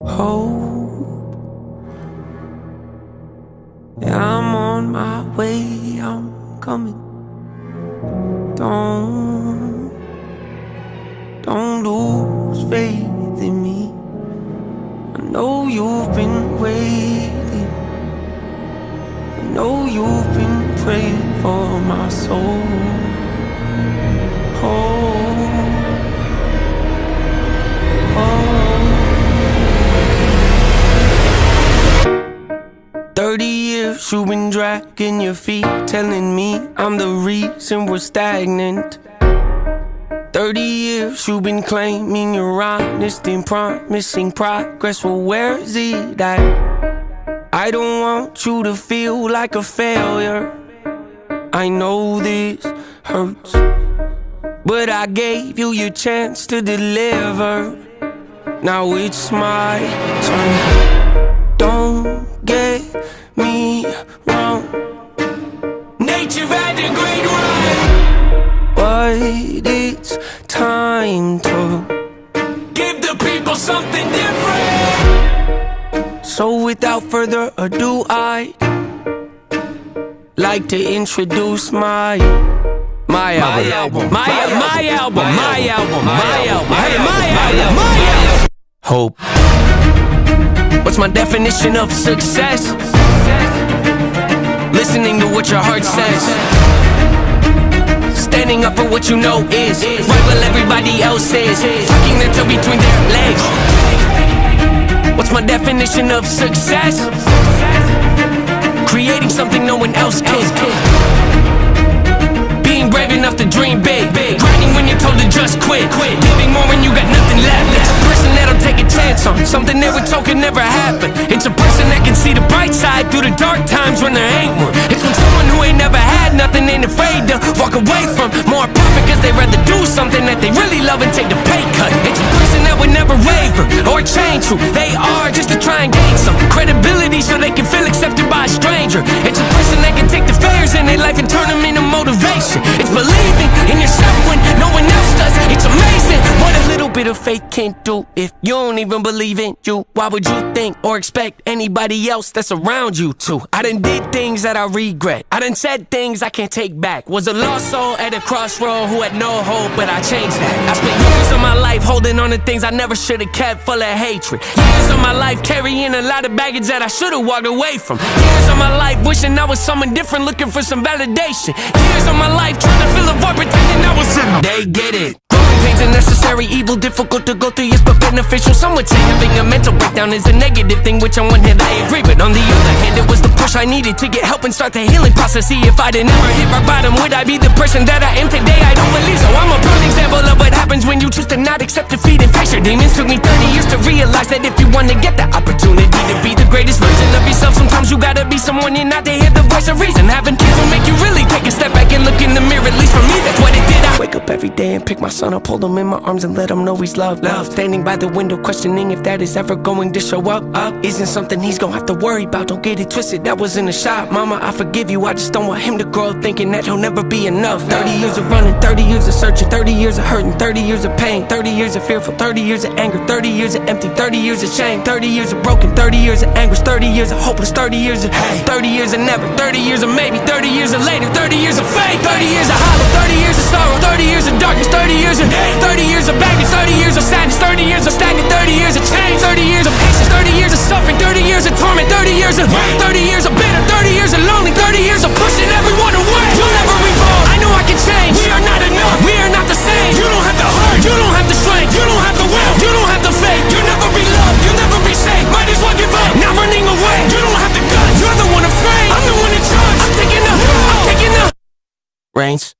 hope. Yeah, I'm on my way, I'm coming. Don't lose faith in me. I know you've been waiting. I know you've been praying for my soul. Oh, 30 years you've been dragging your feet, telling me I'm the reason we're stagnant. 30 years you've been claiming you're honest and promising progress. Well, where is it at? I don't want you to feel like a failure. I know this hurts, but I gave you your chance to deliver. Now it's my turn. Don't get me wrong, nature had a great run, but it's time to give the people something different. So without further ado, I'd like to introduce my album. Hope. What's my definition of success? Listening to what your heart says, standing up for what you know is right while everybody else is tucking their toe between their legs. What's my definition of success? Creating something no one else can. Being brave enough to dream big. Grinding when you're told to just quit. Giving more when you got nothing left. It's a person that'll take a chance on something they were told could never happen. It's a person that can see the bright side through the dark times when there ain't one. It's when someone who ain't never had nothing ain't afraid to walk away from more profit, cause they'd rather do something that they really love and take the pay cut. It's a person that would never waver or change who they are just to try and gain some credibility so they can feel accepted by a stranger. It's a person that can take the failures in their life and turn them into motivation. It's believing in yourself when no one else does. It's amazing what a little bit of faith can do. If you don't even believe in you, why would you think or expect anybody else that's around you to? I done did things that I regret. I done said things I can't take back. Was a lost soul at a crossroad who had no hope, but I changed that. I spent years of my life holding on to things I never should have kept, full of hatred. Years of my life carrying a lot of baggage that I should have walked away from. Years of my life wishing I was someone different, looking for some validation. Years of my life trying to fill a void, pretending I was in. They get it. Growing pains are necessary, evil, difficult to go through, yes, but beneficial. Some would say having a mental breakdown is a negative thing, which on one hand I agree, but on the other hand it was the push I needed to get help and start the healing process. See, if I'd never hit my bottom, would I be the person that I am today? I don't believe so. I'm a perfect example of what happens when you choose to not accept defeat and face your demons. Took me 30 years to realize that if you want to get the opportunity to be the greatest version of yourself, sometimes you gotta be someone you're not to hear the voice of reason. Having kids will make you really take a step back and look in the mirror. At least for me, that's what it did. I wake up every day and pick my son up, hold him in my arms and let him know he's loved. Standing by the window questioning if that is ever going to show up. Isn't something he's gonna have to worry about. Don't get it twisted, that was in a shot. Mama, I forgive you, I just don't want him to grow up thinking that he'll never be enough. 30 years of running, 30 years of searching, 30 years of hurting, 30 years of pain, 30 years of fearful, 30 years of anger, 30 years of empty, 30 years of shame, 30 years of broken, 30 years of anguish, 30 years of hopeless, 30 years of hate, 30 years of never, 30 years of maybe, 30 years of later, 30 years of faith, 30 years of hollow, 30 years of sorrow, 30 years of darkness, 30 years of hate, 30 years of baggage, 30 years of sadness, 30 years of stagnant, 30 years of change, 30 years of patience, 30 years of suffering, 30 years of torment, 30 years of 30 years of bitter, 30 years of lonely, 30 years of pushing everyone away. You'll never evolve, I know I can change. We are not enough, we are not the same. You don't have the heart, you don't have the strength, you don't have the will, you don't have the faith. You'll never be loved, you'll never be safe. Might as well give up, not running away. You don't have the guts, you're the one afraid. I'm the one in charge, I'm taking the reins.